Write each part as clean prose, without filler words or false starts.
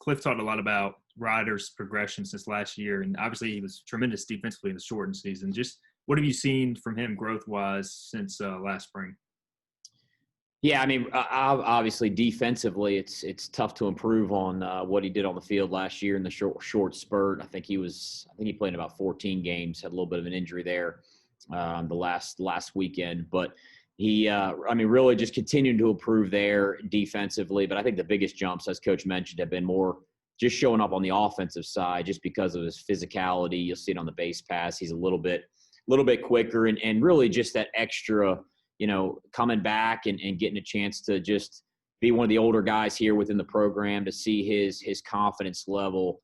Cliff talked a lot about Ryder's progression since last year, and obviously he was tremendous defensively in the shortened season. Just what have you seen from him growth-wise since last spring? Yeah, I mean, obviously defensively, it's tough to improve on what he did on the field last year in the short spurt. I think he played in about 14 games, had a little bit of an injury there the last weekend, but he, really just continued to improve there defensively. But I think the biggest jumps, as Coach mentioned, have been more just showing up on the offensive side, just because of his physicality. You'll see it on the base pass; he's a little bit quicker, and really just that extra. Coming back and getting a chance to just be one of the older guys here within the program, to see his confidence level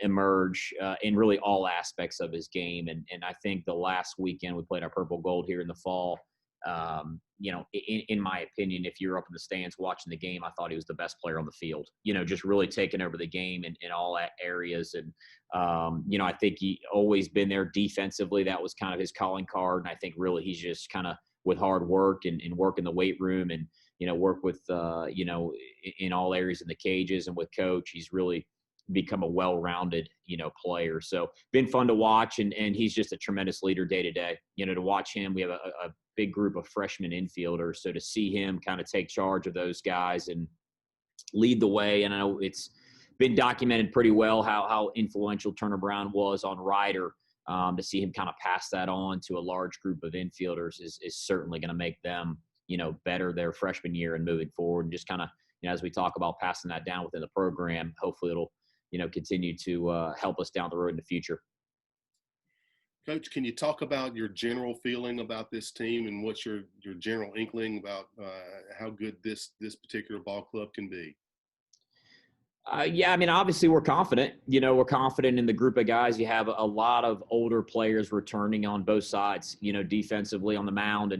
emerge in really all aspects of his game. And I think the last weekend we played our Purple Gold here in the fall. In my opinion, if you're up in the stands watching the game, I thought he was the best player on the field, just really taking over the game in all areas. And, I think he always been there defensively. That was kind of his calling card. And I think really he's just kind of, with hard work and work in the weight room and, work with, in all areas in the cages and with coach, he's really become a well-rounded, player. So been fun to watch. And he's just a tremendous leader day to day. To watch him, we have a big group of freshman infielders. So to see him kind of take charge of those guys and lead the way. And I know it's been documented pretty well how influential Turner Brown was on Ryder. To see him kind of pass that on to a large group of infielders is certainly going to make them, better their freshman year and moving forward. And just kind of, as we talk about passing that down within the program, hopefully it'll, continue to help us down the road in the future. Coach, can you talk about your general feeling about this team and what's your general inkling about how good this particular ball club can be? Obviously we're confident. We're confident in the group of guys. You have a lot of older players returning on both sides, defensively on the mound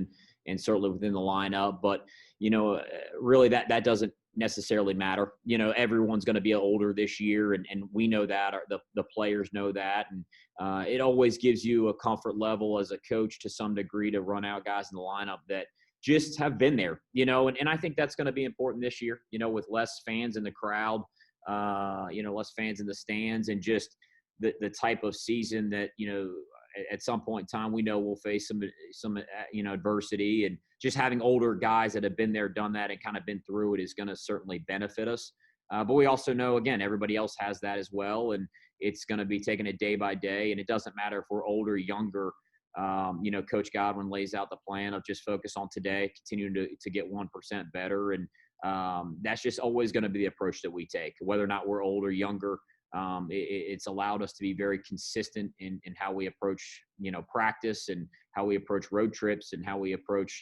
and certainly within the lineup. But, really that doesn't necessarily matter. Everyone's going to be older this year, and we know that. The players know that. And it always gives you a comfort level as a coach to some degree to run out guys in the lineup that just have been there, and I think that's going to be important this year, with less fans in the crowd. Less fans in the stands, and just the type of season that, at some point in time, we know we'll face some adversity, and just having older guys that have been there, done that, and kind of been through it is going to certainly benefit us. But we also know, again, everybody else has that as well, and it's going to be taking it day by day. And it doesn't matter if we're older, younger. Coach Godwin lays out the plan of just focus on today, continuing to get 1% better. And that's just always going to be the approach that we take, whether or not we're older, younger. It's allowed us to be very consistent in how we approach, practice, and how we approach road trips, and how we approach,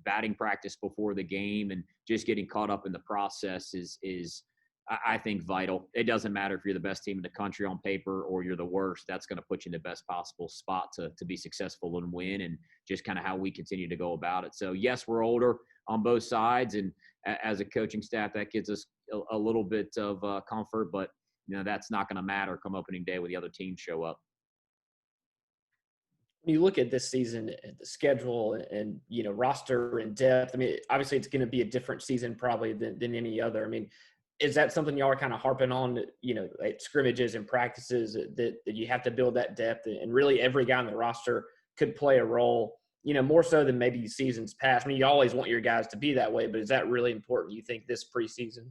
batting practice before the game, and just getting caught up in the process is I think vital. It doesn't matter if you're the best team in the country on paper or you're the worst. That's going to put you in the best possible spot to be successful and win, and just kind of how we continue to go about it. So yes, we're older on both sides, and as a coaching staff, that gives us a little bit of comfort, but that's not going to matter come opening day when the other teams show up. When you look at this season, the schedule and roster and depth, obviously it's going to be a different season probably than any other. Is that something y'all are kind of harping on, at scrimmages and practices, that you have to build that depth, and really every guy on the roster could play a role, more so than maybe seasons past? You always want your guys to be that way, but is that really important, you think, this preseason?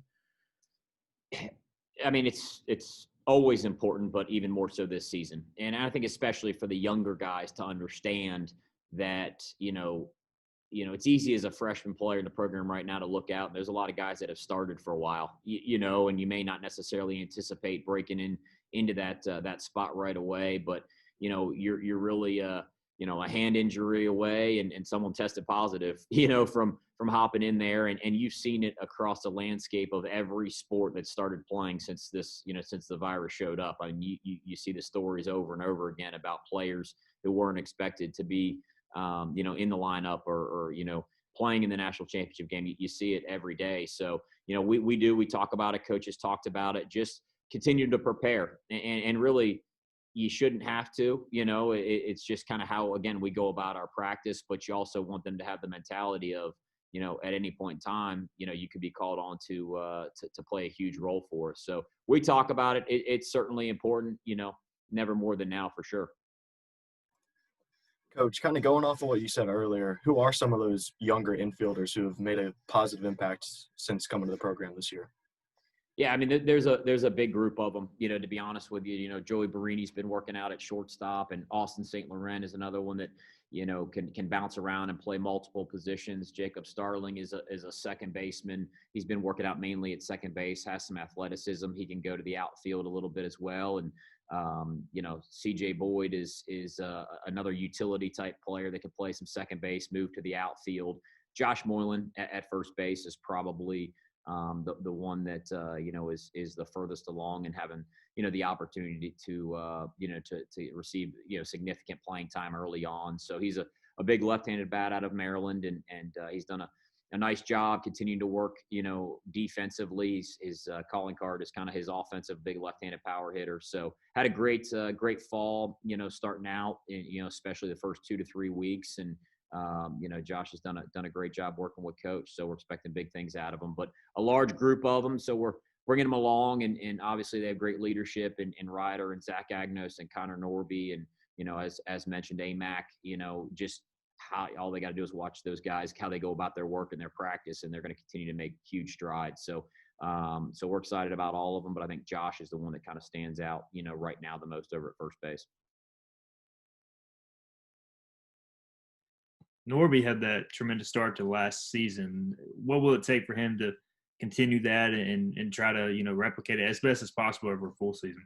It's always important, but even more so this season. And I think especially for the younger guys to understand that, it's easy as a freshman player in the program right now to look out. And there's a lot of guys that have started for a while, and you may not necessarily anticipate breaking into that spot right away, but you're really a hand injury away, and someone tested positive, from hopping in there, and you've seen it across the landscape of every sport that started playing since since the virus showed up. You see the stories over and over again about players who weren't expected to be, in the lineup or playing in the national championship game. You see it every day. So, we talk about it. Coaches talked about it. Just continue to prepare, and really, you shouldn't have to. It's just kind of how, again, we go about our practice. But you also want them to have the mentality of, at any point in time, you could be called on to play a huge role for us. So we talk about it. It's certainly important, never more than now for sure. Coach, kind of going off of what you said earlier, who are some of those younger infielders who have made a positive impact since coming to the program this year? Yeah, I mean, there's a big group of them. To be honest with you, Joey Barini's been working out at shortstop, and Austin St. Laurent is another one that can bounce around and play multiple positions. Jacob Starling is a second baseman. He's been working out mainly at second base, has some athleticism. He can go to the outfield a little bit as well. And C.J. Boyd is another utility type player that can play some second base, move to the outfield. Josh Moylan at first base is probably the one that is the furthest along and having the opportunity to receive significant playing time early on. So he's a big left-handed bat out of Maryland, and he's done a nice job continuing to work defensively. His calling card is kind of his offensive big left-handed power hitter. So had a great fall starting out, especially the first 2 to 3 weeks. And Josh has done a great job working with Coach, so we're expecting big things out of him. But a large group of them, so we're bringing them along, and obviously they have great leadership in Ryder and Zach Agnos and Connor Norby, and as mentioned, AMAC. Just how all they got to do is watch those guys, how they go about their work and their practice, and they're going to continue to make huge strides. So we're excited about all of them, but I think Josh is the one that kind of stands out, right now the most over at first base. Norby had that tremendous start to last season. What will it take for him to continue that and try to, replicate it as best as possible over a full season?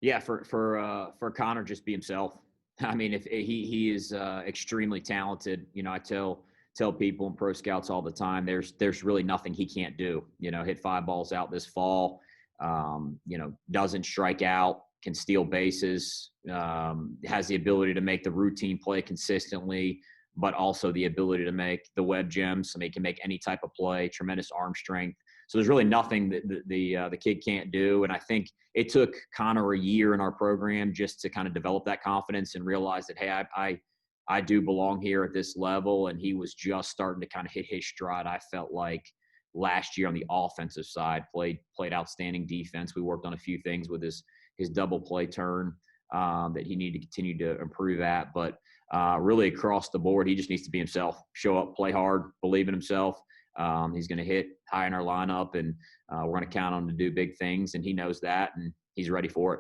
Yeah, for Connor, just be himself. I mean, if he is extremely talented. I tell people and pro scouts all the time, there's really nothing he can't do. Hit 5 balls out this fall. Doesn't strike out, can steal bases, has the ability to make the routine play consistently, but also the ability to make the web gems. I mean, he can make any type of play, tremendous arm strength. So there's really nothing that the kid can't do. And I think it took Connor a year in our program just to kind of develop that confidence and realize that, hey, I do belong here at this level. And he was just starting to kind of hit his stride. I felt like last year on the offensive side, played outstanding defense. We worked on a few things with his double play turn that he needed to continue to improve at. But really across the board, he just needs to be himself, show up, play hard, believe in himself. He's going to hit high in our lineup, and we're going to count on him to do big things, and he knows that, and he's ready for it.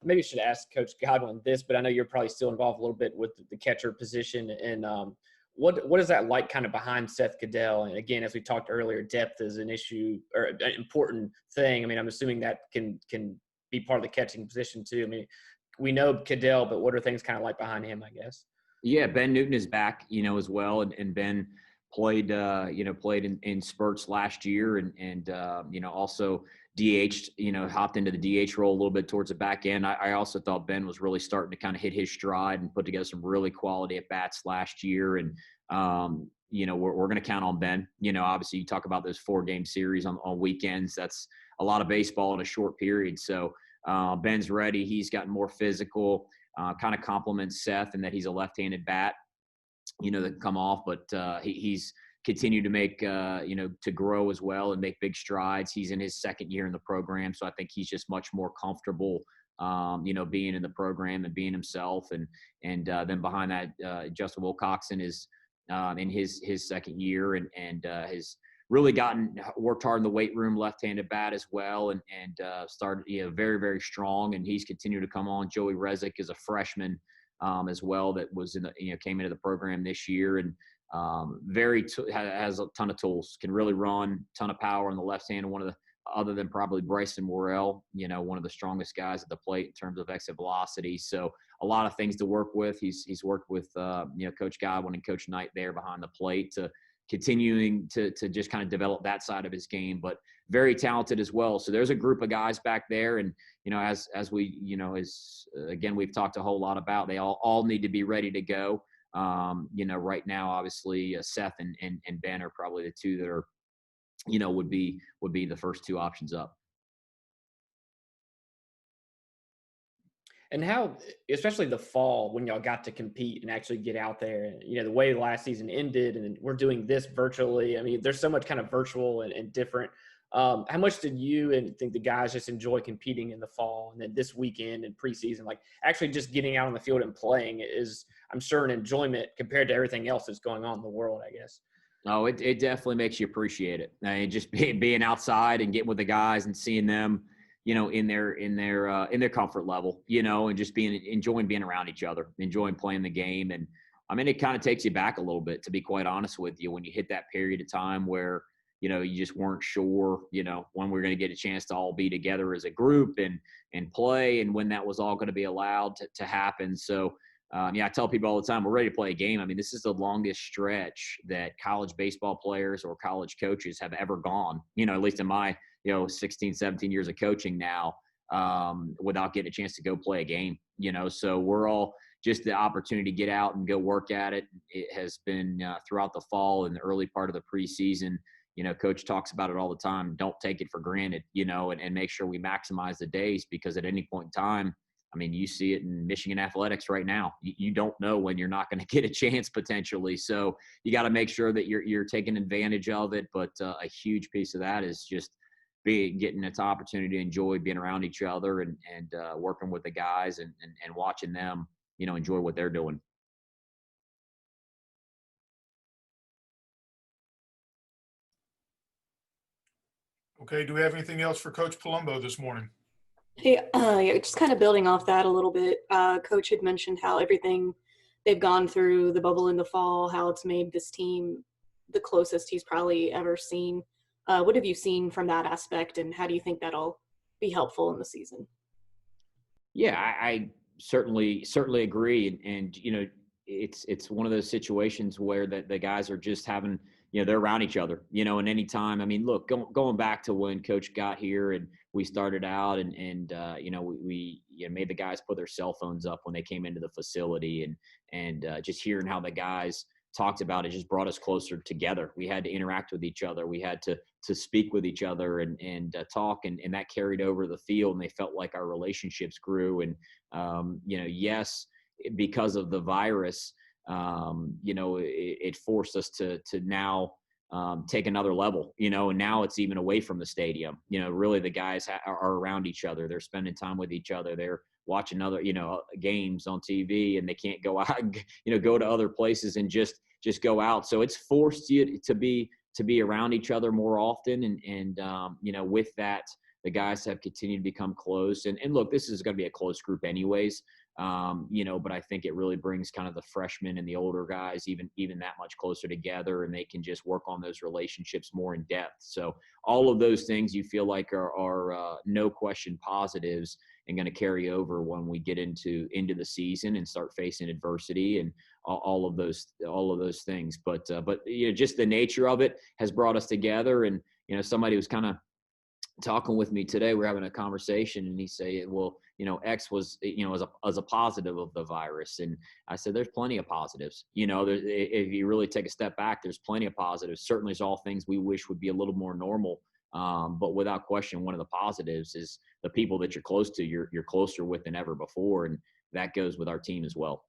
Maybe I should ask Coach Godwin this, but I know you're probably still involved a little bit with the catcher position. And what is that like kind of behind Seth Goodell? And again, as we talked earlier, depth is an issue or an important thing. I mean, I'm assuming that can be part of the catching position too. I mean, we know Goodell, but what are things kind of like behind him, I guess? Yeah, Ben Newton is back, as well. And Ben played in spurts last year and also DH'd, hopped into the DH role a little bit towards the back end. I also thought Ben was really starting to kind of hit his stride and put together some really quality at bats last year. And, we're going to count on Ben. Obviously you talk about those 4-game series on weekends. That's a lot of baseball in a short period. So Ben's ready. He's gotten more physical, kind of complements Seth in that he's a left-handed bat, that can come off, but he's continued to make, to grow as well and make big strides. He's in his second year in the program. So I think he's just much more comfortable, being in the program and being himself. And then behind that, Justin Wilcoxon is in his second year and has really worked hard in the weight room, left-handed bat as well, and started, very, very strong. And he's continued to come on. Joey Rezick is a freshman as well that was came into the program this year and has a ton of tools, can really run, ton of power on the left hand. Other than probably Bryson Morrell, one of the strongest guys at the plate in terms of exit velocity. So a lot of things to work with. He's worked with, Coach Godwin and Coach Knight there behind the plate to continuing to just kind of develop that side of his game, but very talented as well. So there's a group of guys back there. And, as we, again, we've talked a whole lot about, they all need to be ready to go. Right now, obviously Seth and Ben are probably the two that are, would be the first 2 options up. And how, especially the fall, when y'all got to compete and actually get out there, and the way last season ended, and we're doing this virtually. I mean, there's so much kind of virtual and different. How much did you and think the guys just enjoy competing in the fall, and then this weekend and preseason, like actually just getting out on the field and playing is, I'm sure, an enjoyment compared to everything else that's going on in the world, I guess. Oh, it definitely makes you appreciate it. I mean, just being outside and getting with the guys and seeing them, in their comfort level, and just enjoying being around each other, enjoying playing the game. And I mean, it kind of takes you back a little bit, to be quite honest with you, when you hit that period of time where, you just weren't sure, when we're going to get a chance to all be together as a group and play, and when that was all going to be allowed to happen. So, I tell people all the time, we're ready to play a game. I mean, this is the longest stretch that college baseball players or college coaches have ever gone, at least in my, 16, 17 years of coaching now, without getting a chance to go play a game, so we're all just the opportunity to get out and go work at it. It has been throughout the fall and the early part of the preseason. Coach talks about it all the time. Don't take it for granted, and make sure we maximize the days, because at any point in time, I mean, you see it in Michigan athletics right now. You don't know when you're not going to get a chance potentially. So you got to make sure that you're taking advantage of it. But a huge piece of that is just getting its opportunity to enjoy being around each other and working with the guys and watching them, enjoy what they're doing. Okay, do we have anything else for Coach Palumbo this morning? Hey, yeah, just kind of building off that a little bit. Coach had mentioned how everything they've gone through, the bubble in the fall, how it's made this team the closest he's probably ever seen. What have you seen from that aspect, and how do you think that'll be helpful in the season? Yeah, I certainly agree, and it's one of those situations where the guys are just having, they're around each other, and any time. I mean, look, going back to when Coach got here and we started out, and we made the guys put their cell phones up when they came into the facility, and just hearing how the guys talked about it just brought us closer together. We had to interact with each other. We had to speak with each other and talk, and that carried over the field, and they felt like our relationships grew. And yes, because of the virus, it forced us to now take another level, and now it's even away from the stadium. Really the guys are around each other. They're spending time with each other. They're watching other, games on TV, and they can't go out and, go to other places and just go out. So it's forced you to be around each other more often. And with that, the guys have continued to become close. And look, this is going to be a close group anyways. But I think it really brings kind of the freshmen and the older guys even that much closer together, and they can just work on those relationships more in depth. So all of those things you feel like are no question positives and going to carry over when we get into the season and start facing adversity and all of those things. But just the nature of it has brought us together. And somebody was kind of talking with me today. We're having a conversation, and he said, well, X was, as a positive of the virus. And I said, there's plenty of positives. If you really take a step back, there's plenty of positives. Certainly there's all things we wish would be a little more normal. But without question, one of the positives is the people that you're close to, you're closer with than ever before. And that goes with our team as well.